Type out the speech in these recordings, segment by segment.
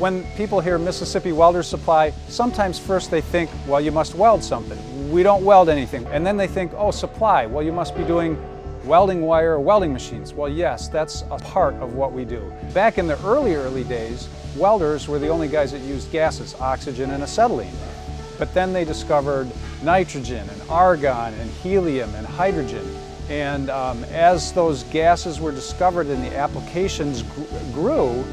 When people hear Mississippi Welders Supply, sometimes first they think, well, you must weld something. We don't weld anything. And then they think, oh, supply, well, you must be doing welding wire or welding machines. Well, yes, that's a part of what we do. Back in the early days, welders were the only guys that used gases, oxygen and acetylene. But then they discovered nitrogen and argon and helium and hydrogen. And as those gases were discovered and the applications grew,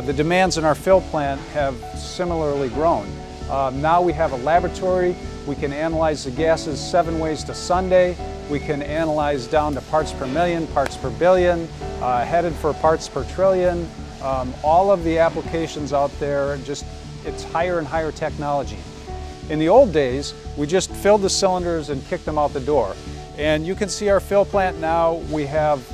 the demands in our fill plant have similarly grown. Now we have a laboratory. We can analyze the gases 7 ways to Sunday. We can analyze down to parts per million, parts per billion, headed for parts per trillion. All of the applications out there, it's higher and higher technology. In the old days, we just filled the cylinders and kicked them out the door. And you can see our fill plant now. We have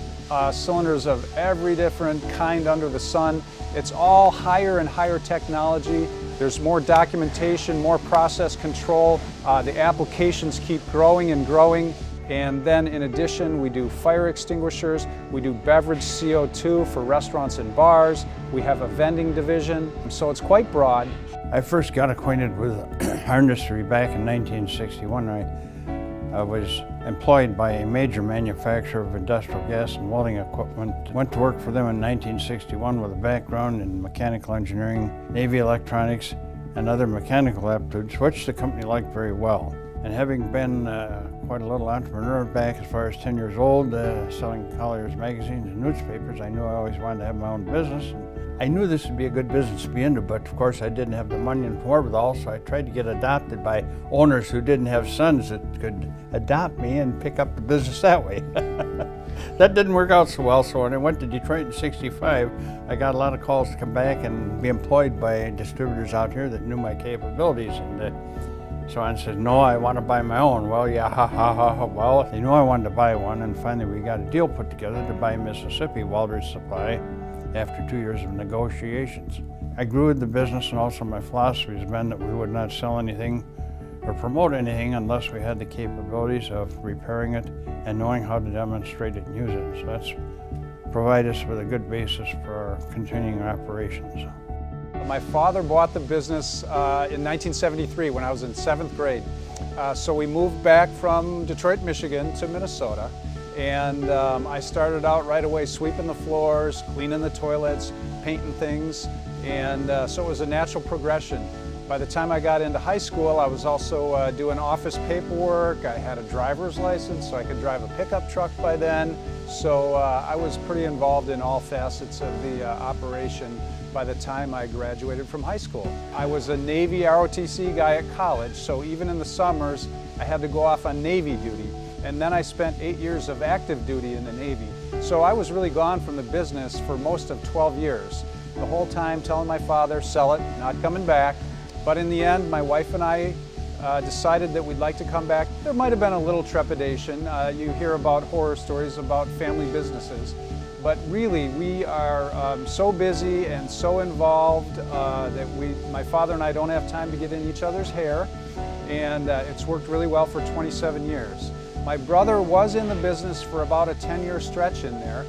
cylinders of every different kind under the sun. It's all higher and higher technology. There's more documentation, more process control. The applications keep growing and growing. And then in addition, we do fire extinguishers. We do beverage CO2 for restaurants and bars. We have a vending division. So it's quite broad. I first got acquainted with our industry back in 1961. I was employed by a major manufacturer of industrial gas and welding equipment. Went to work for them in 1961 with a background in mechanical engineering, Navy electronics, and other mechanical aptitudes, which the company liked very well. And having been quite a little entrepreneur back as far as 10 years old, selling Collier's magazines and newspapers, I knew I always wanted to have my own business. I knew this would be a good business to be into, but of course I didn't have the money and wherewithal, so I tried to get adopted by owners who didn't have sons that could adopt me and pick up the business that way. That didn't work out so well, so when I went to Detroit in '65, I got a lot of calls to come back and be employed by distributors out here that knew my capabilities. And so I said, no, I want to buy my own. Well, yeah, well, they knew I wanted to buy one, and finally we got a deal put together to buy Mississippi Welders Supply after 2 years of negotiations. I grew with the business, and also my philosophy has been that we would not sell anything or promote anything unless we had the capabilities of repairing it and knowing how to demonstrate it and use it. So that's provided us with a good basis for our continuing operations. My father bought the business in 1973 when I was in 7th grade. So we moved back from Detroit, Michigan to Minnesota. And I started out right away sweeping the floors, cleaning the toilets, painting things. And so it was a natural progression. By the time I got into high school, I was also doing office paperwork. I had a driver's license, so I could drive a pickup truck by then. So I was pretty involved in all facets of the operation by the time I graduated from high school. I was a Navy ROTC guy at college, so even in the summers, I had to go off on Navy duty. And then I spent 8 years of active duty in the Navy. So I was really gone from the business for most of 12 years. The whole time telling my father, sell it, not coming back. But in the end, my wife and I decided that we'd like to come back. There might have been a little trepidation. You hear about horror stories about family businesses. But really, we are so busy and so involved that my father and I don't have time to get in each other's hair. And it's worked really well for 27 years. My brother was in the business for about a 10-year stretch in there.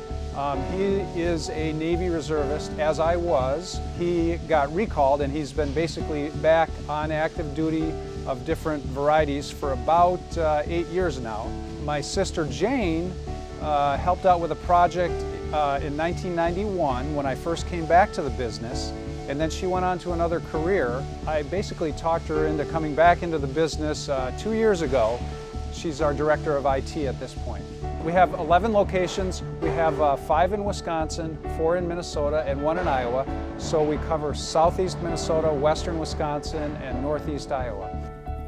He is a Navy reservist, as I was. He got recalled, and he's been basically back on active duty of different varieties for about 8 years now. My sister Jane helped out with a project in 1991 when I first came back to the business, and then she went on to another career. I basically talked her into coming back into the business 2 years ago. She's our director of IT at this point. We have 11 locations. We have 5 in Wisconsin, 4 in Minnesota, and 1 in Iowa. So we cover southeast Minnesota, western Wisconsin, and northeast Iowa.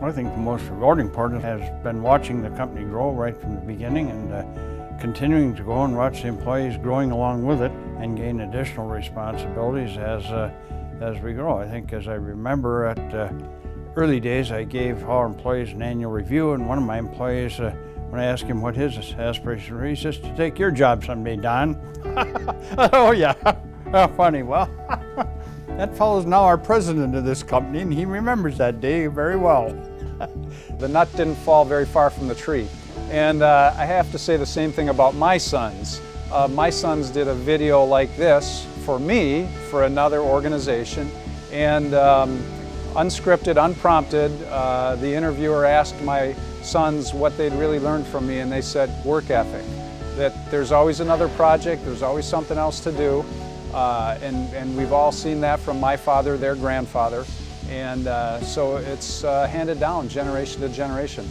I think the most rewarding part has been watching the company grow right from the beginning and continuing to go and watch the employees growing along with it and gain additional responsibilities as we grow. I think, as I remember, at early days, I gave our employees an annual review, and one of my employees, when I asked him what his aspiration were, he says, to take your job someday, Don. Oh yeah, oh, funny. Well, that fellow's now our president of this company, and he remembers that day very well. The nut didn't fall very far from the tree. And I have to say the same thing about my sons. My sons did a video like this for me, for another organization, And unscripted, unprompted, the interviewer asked my sons what they'd really learned from me, and they said work ethic, that there's always another project, there's always something else to do, and we've all seen that from my father, their grandfather, and so it's handed down generation to generation.